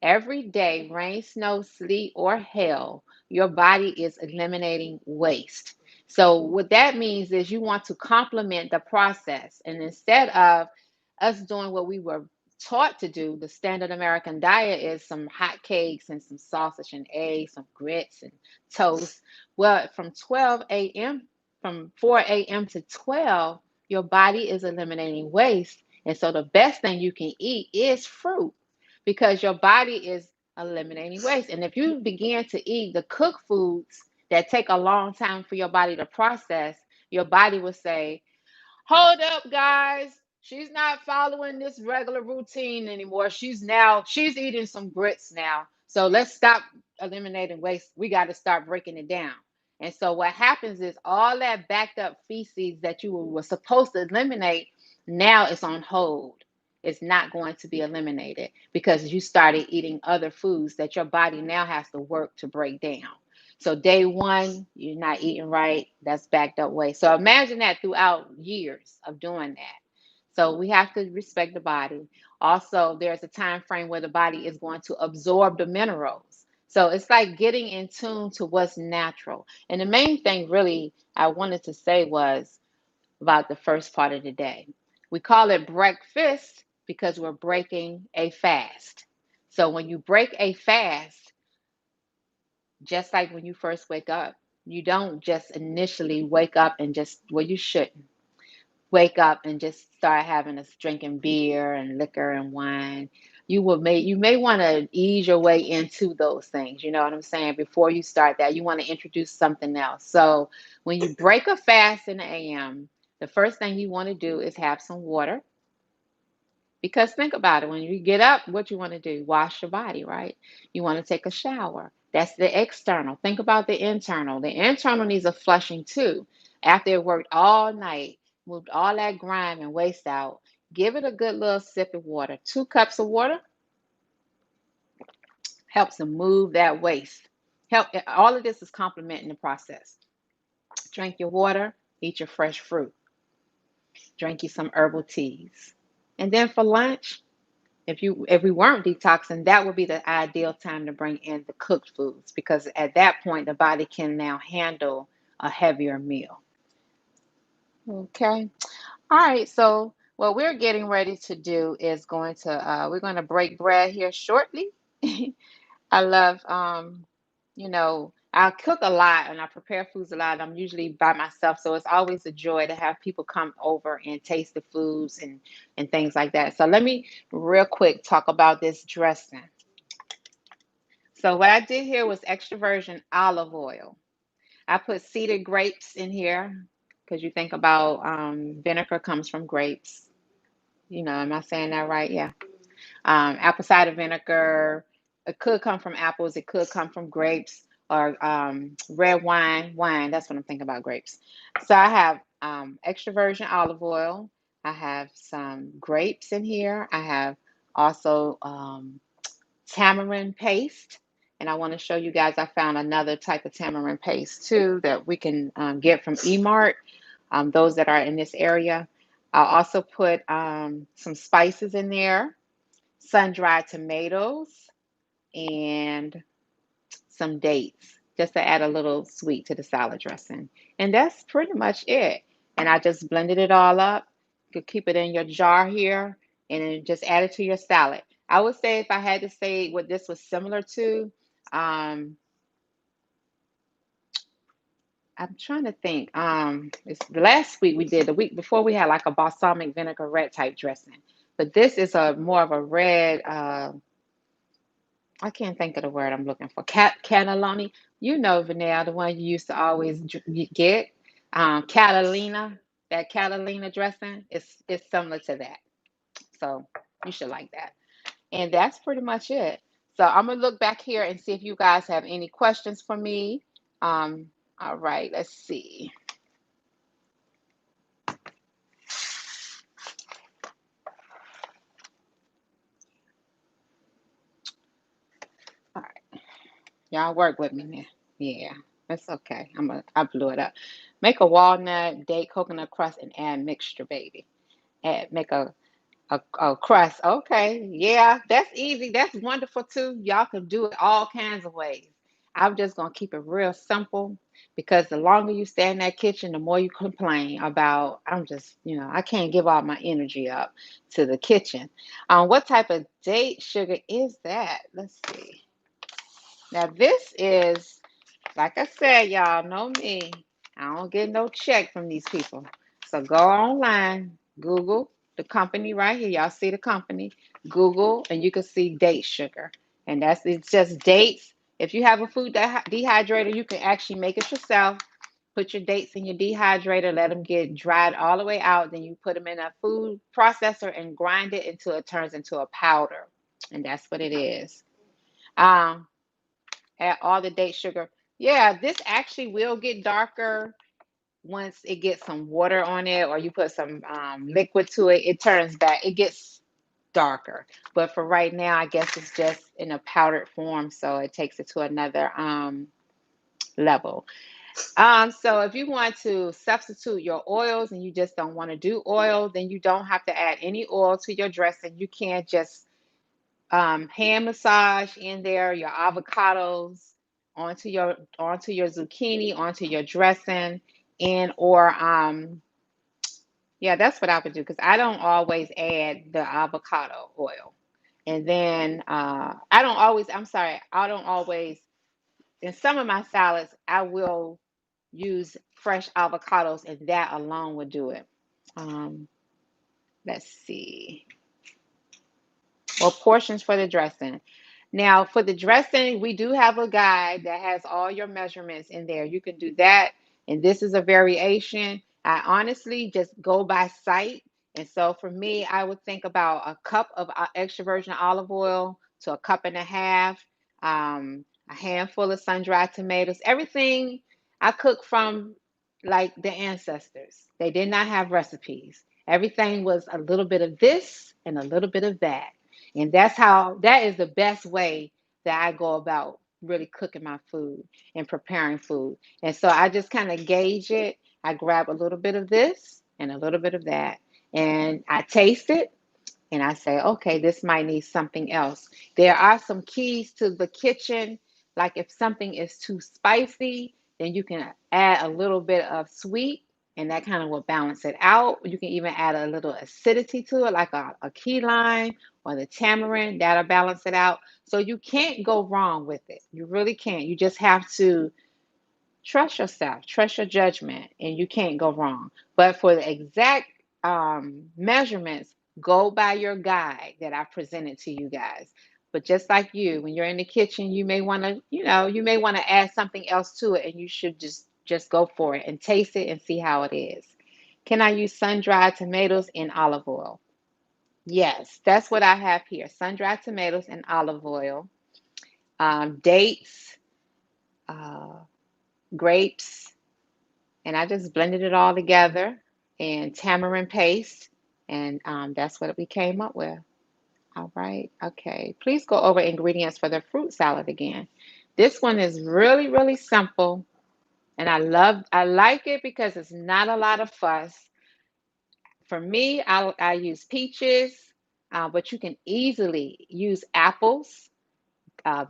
every day, rain, snow, sleet, or hail, your body is eliminating waste. So what that means is you want to complement the process. And instead of us doing what we were taught to do, the standard American diet is some hot cakes and some sausage and eggs, some grits and toast. Well, from 4 a.m. to 12, your body is eliminating waste. And so the best thing you can eat is fruit, because your body is eliminating waste. And if you begin to eat the cooked foods that take a long time for your body to process, your body will say, hold up, guys. She's not following this regular routine anymore. She's eating some grits now. So let's stop eliminating waste. We got to start breaking it down. And so what happens is all that backed up feces that you were supposed to eliminate now is on hold. It's not going to be eliminated because you started eating other foods that your body now has to work to break down. So day one, you're not eating right. That's backed up waste. So imagine that throughout years of doing that. So we have to respect the body. Also, there's a time frame where the body is going to absorb the minerals. So it's like getting in tune to what's natural. And the main thing really I wanted to say was about the first part of the day. We call it breakfast because we're breaking a fast. So when you break a fast, just like when you first wake up, you don't just initially wake up and just, well, you shouldn't wake up and just start having us drinking beer and liquor and wine. You may want to ease your way into those things. You know what I'm saying? Before you start that, you want to introduce something else. So when you break a fast in the AM, the first thing you want to do is have some water. Because think about it, when you get up, what you want to do? Wash your body, right? You want to take a shower. That's the external. Think about the internal. The internal needs a flushing too. After it worked all night, moved all that grime and waste out, give it a good little sip of water. 2 cups of water helps to move that waste. Help. All of this is complementing the process. Drink your water, eat your fresh fruit, drink you some herbal teas. And then for lunch, if we weren't detoxing, that would be the ideal time to bring in the cooked foods because at that point the body can now handle a heavier meal. Okay. All right. So what we're getting ready to do is we're going to break bread here shortly. I love, I cook a lot and I prepare foods a lot. I'm usually by myself, so it's always a joy to have people come over and taste the foods and things like that. So let me real quick talk about this dressing. So what I did here was extra virgin olive oil. I put seeded grapes in here because you think about vinegar comes from grapes. Am I saying that right? Yeah. Apple cider vinegar. It could come from apples. It could come from grapes or red wine. Wine. That's what I'm thinking about. Grapes. So I have extra virgin olive oil. I have some grapes in here. I have also tamarind paste. And I want to show you guys, I found another type of tamarind paste too that we can get from Emart, those that are in this area. I'll also put some spices in there, sun-dried tomatoes, and some dates, just to add a little sweet to the salad dressing. And that's pretty much it. And I just blended it all up. You could keep it in your jar here and then just add it to your salad. I would say if I had to say what this was similar to, um, I'm trying to think. It's the last week we did. The week before we had like a balsamic vinaigrette type dressing, but this is a more of a red. I can't think of the word I'm looking for. Cannelloni. Vanilla, the one you used to always get. Catalina. That Catalina dressing is similar to that. So you should like that. And that's pretty much it. So I'm gonna look back here and see if you guys have any questions for me. All right, let's see. All right, y'all work with me now. Yeah, that's okay. I blew it up. Make a walnut, date, coconut crust, and add mixture, baby. Make a crust. Okay. Yeah, that's easy. That's wonderful too. Y'all can do it all kinds of ways. I'm just going to keep it real simple because the longer you stay in that kitchen, the more you complain about, I can't give all my energy up to the kitchen. What type of date sugar is that? Let's see. Now, this is, like I said, y'all know me. I don't get no check from these people. So go online, Google the company right here. Y'all see the company. Google, and you can see date sugar. And it's just dates. If you have a food dehydrator, you can actually make it yourself. Put your dates in your dehydrator, let them get dried all the way out. Then you put them in a food processor and grind it until it turns into a powder. And that's what it is. Um, Add all the date sugar. Yeah, this actually will get darker once it gets some water on it or you put some liquid to it. It turns back, it gets darker. But for right now, I guess it's just in a powdered form. So it takes it to another level. So if you want to substitute your oils and you just don't want to do oil, then you don't have to add any oil to your dressing. You can just hand massage in there your avocados onto your zucchini, onto your dressing, and or yeah, that's what I would do because I don't always add the avocado oil. And then I don't always, in some of my salads, I will use fresh avocados, and that alone would do it. Um, let's see. Well, portions for the dressing. Now, for the dressing, we do have a guide that has all your measurements in there. You can do that. And this is a variation. I honestly just go by sight. And so for me, I would think about a cup of extra virgin olive oil to a cup and a half, a handful of sun dried tomatoes. Everything I cook from like the ancestors. They did not have recipes. Everything was a little bit of this and a little bit of that. And that is the best way that I go about really cooking my food and preparing food. And so I just kind of gauge it. I grab a little bit of this and a little bit of that, and I taste it and I say, okay, this might need something else. There are some keys to the kitchen. Like if something is too spicy, then you can add a little bit of sweet, and that kind of will balance it out. You can even add a little acidity to it, like a key lime or the tamarind. That'll balance it out. So you can't go wrong with it. You really can't. You just have to trust yourself, trust your judgment, and you can't go wrong. But for the exact measurements, go by your guide that I presented to you guys. But just like you, when you're in the kitchen, you may want to, you may want to add something else to it, and you should just go for it and taste it and see how it is. Can I use sun-dried tomatoes and olive oil? Yes, that's what I have here: sun-dried tomatoes and olive oil, dates, uh, grapes, and I just blended it all together and tamarind paste, and that's what we came up with. All right, okay. Please go over ingredients for the fruit salad again. This one is really, really simple, and I like it because it's not a lot of fuss. For me, I use peaches, but you can easily use apples,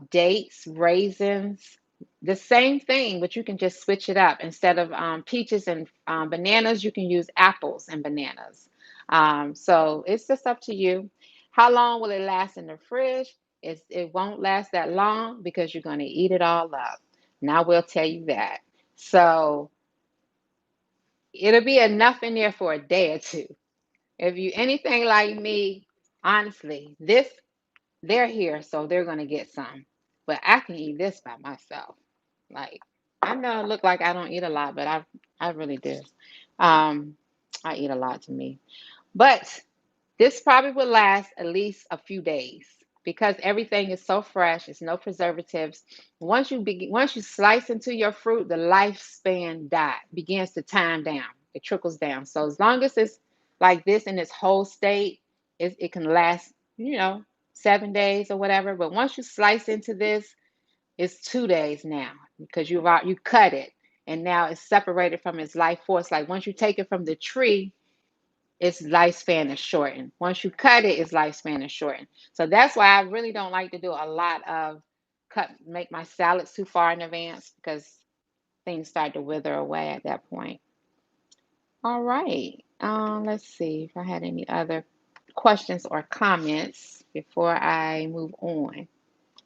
dates, raisins, the same thing, but you can just switch it up. Instead of peaches and bananas, you can use apples and bananas. So it's just up to you. How long will it last in the fridge? It won't last that long because you're going to eat it all up. Now we'll tell you that. So it'll be enough in there for a day or two. If you anything like me, honestly, this they're here, so they're gonna get some. But I can eat this by myself. Like I know it look like I don't eat a lot, but I really do. Um, I eat a lot to me. But this probably will last at least a few days because everything is so fresh. It's no preservatives. Once you slice into your fruit, the lifespan begins to time down. It trickles down. So as long as it's like this in its whole state, it can last, 7 days or whatever. But once you slice into this, it's 2 days now because you cut it and now it's separated from its life force. Like once you take it from the tree, its lifespan is shortened. Once you cut it, its lifespan is shortened. So that's why I really don't like to do a lot of make my salads too far in advance because things start to wither away at that point. All right. Let's see if I had any other questions or comments before I move on.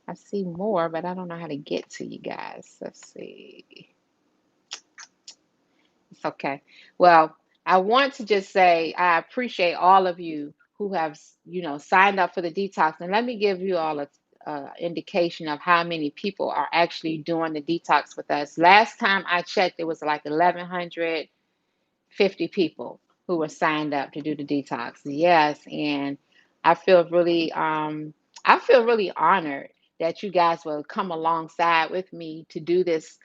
I see more, but I don't know how to get to you guys. Let's see. It's okay. Well, I want to just say I appreciate all of you who have, signed up for the detox. And let me give you all indication of how many people are actually doing the detox with us. Last time I checked, it was like 1,150 people who were signed up to do the detox. Yes, and I feel really I feel really honored that you guys will come alongside with me to do this,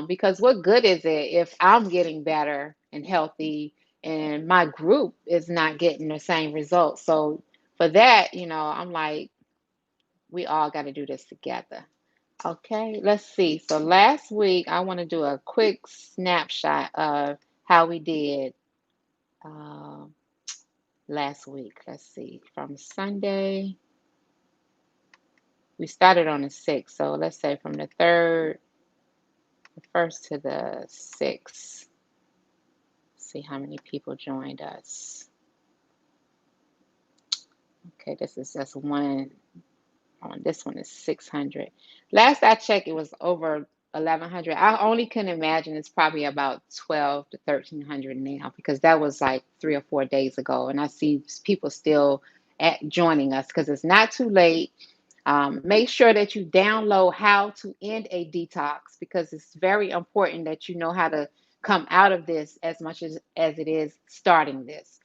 because what good is it if I'm getting better and healthy and my group is not getting the same results? So for that, I'm like, we all got to do this together. Okay, let's see. So last week, I want to do a quick snapshot of how we did uh, last week. Let's see. From Sunday, we started on the 6th. So let's say from the 3rd, the 1st to the 6th. See how many people joined us. Okay, this is just one. On this one is 600. Last I checked, it was over 1,100. I only can imagine it's probably about 12 to 1,300 now, because that was like 3 or 4 days ago, and I see people still joining us because it's not too late. Make sure that you download how to end a detox, because it's very important that you know how to come out of this as much as it is starting this.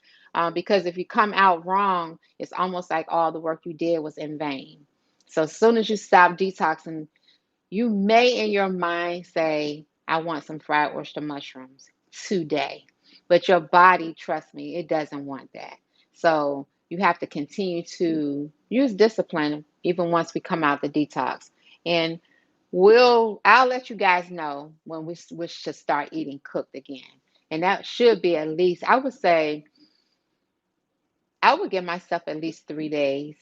Because if you come out wrong, it's almost like all the work you did was in vain. So as soon as you stop detoxing, you may in your mind say, I want some fried oyster mushrooms today. But your body, trust me, it doesn't want that. So you have to continue to use discipline even once we come out the detox. And I'll let you guys know when we should start eating cooked again. And that should be at least, I would say, I would give myself at least 3 days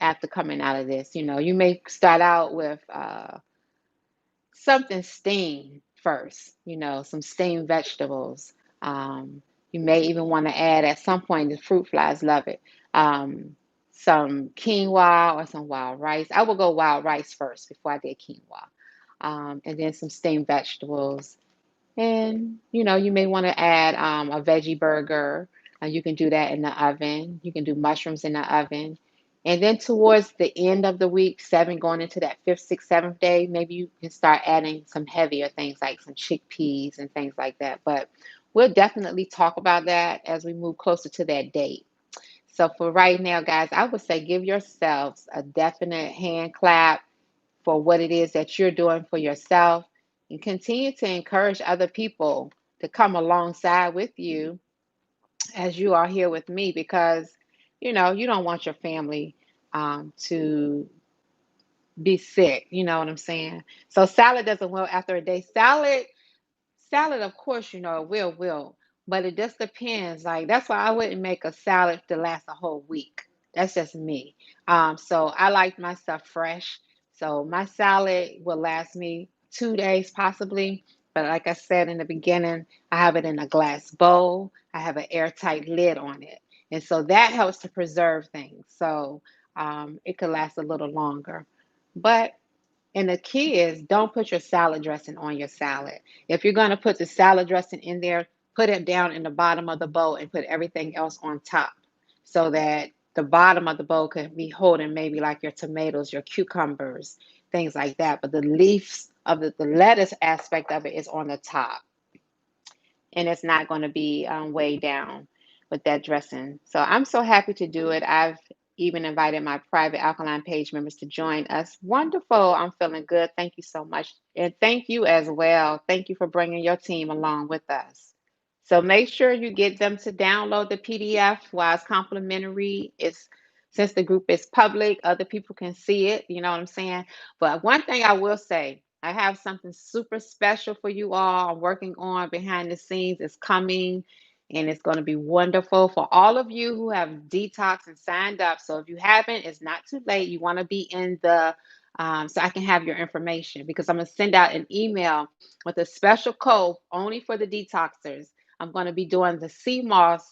after coming out of this. You may start out with something steamed first, some steamed vegetables. You may even want to add at some point, the fruit flies love it, um, some quinoa or some wild rice. I will go wild rice first before I did quinoa. And then some steamed vegetables, and you may want to add a veggie burger. You can do that in the oven. You can do mushrooms in the oven. And then towards the end of the week, seven, going into that fifth, sixth, seventh day, maybe you can start adding some heavier things like some chickpeas and things like that. But we'll definitely talk about that as we move closer to that date. So for right now, guys, I would say give yourselves a definite hand clap for what it is that you're doing for yourself, and continue to encourage other people to come alongside with you as you are here with me, because you don't want your family to be sick. You know what I'm saying? So salad doesn't well after a day. Salad, of course, it will, but it just depends. Like, that's why I wouldn't make a salad to last a whole week. That's just me. So I like my stuff fresh. So my salad will last me 2 days possibly. But like I said in the beginning, I have it in a glass bowl. I have an airtight lid on it. And so that helps to preserve things. So it could last a little longer. But and the key is, don't put your salad dressing on your salad. If you're going to put the salad dressing in there, put it down in the bottom of the bowl and put everything else on top, so that the bottom of the bowl could be holding maybe like your tomatoes, your cucumbers, things like that. But the leaves of the lettuce aspect of it is on the top, and it's not going to be weighed down with that dressing. So I'm so happy to do it. I've even invited my private Alkaline page members to join us. Wonderful. I'm feeling good. Thank you so much. And thank you as well. Thank you for bringing your team along with us. So make sure you get them to download the PDF while it's complimentary. It's Since the group is public, other people can see it. You know what I'm saying? But one thing I will say, I have something super special for you all. I'm working on behind the scenes. It's coming, and it's going to be wonderful for all of you who have detox and signed up. So if you haven't, it's not too late. You want to be in the so I can have your information, because I'm going to send out an email with a special code only for the detoxers. I'm going to be doing the CMOS,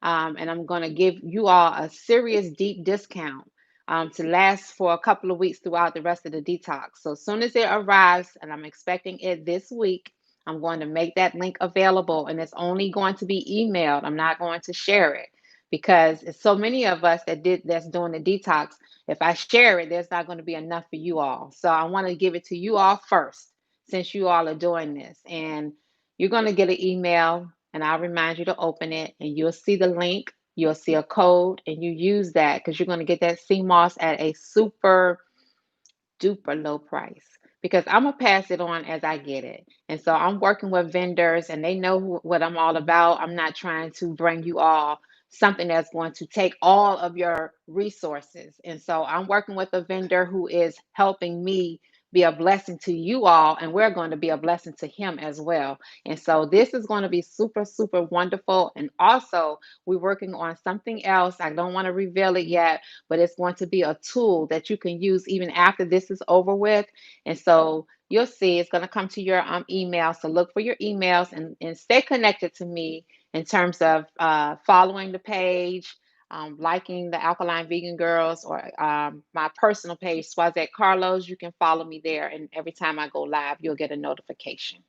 and I'm going to give you all a serious deep discount to last for a couple of weeks throughout the rest of the detox. So as soon as it arrives, and I'm expecting it this week, I'm going to make that link available, and it's only going to be emailed. I'm not going to share it. because it's so many of us that's doing the detox. If I share it, there's not going to be enough for you all. So I want to give it to you all first, since you all are doing this. And you're going to get an email, and I'll remind you to open it, and you'll see the link. You'll see a code, and you use that because you're going to get that CMOS at a super duper low price, because I'm gonna pass it on as I get it. And so I'm working with vendors, and they know what I'm all about. I'm not trying to bring you all something that's going to take all of your resources. And so I'm working with a vendor who is helping me be a blessing to you all, and we're going to be a blessing to him as well. And so this is going to be super, super wonderful. And also, we're working on something else. I don't want to reveal it yet, but it's going to be a tool that you can use even after this is over with. And so you'll see it's going to come to your email. So look for your emails, and stay connected to me in terms of following the page, liking the Alkaline Vegan Girls, or my personal page, Swazette Carlos. You can follow me there. And every time I go live, you'll get a notification.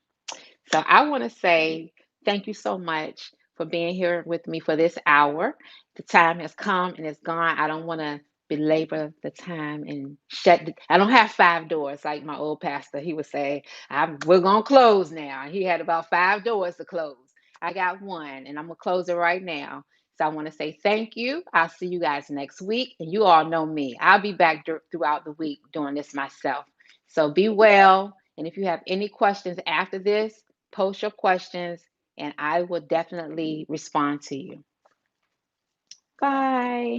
So I want to say thank you so much for being here with me for this hour. The time has come and it's gone. I don't want to belabor the time and I don't have five doors like my old pastor. He would say, we're going to close now. He had about five doors to close. I got one, and I'm going to close it right now. So I want to say thank you. I'll see you guys next week. And you all know me. I'll be back throughout the week doing this myself. So be well. And if you have any questions after this, post your questions, and I will definitely respond to you. Bye.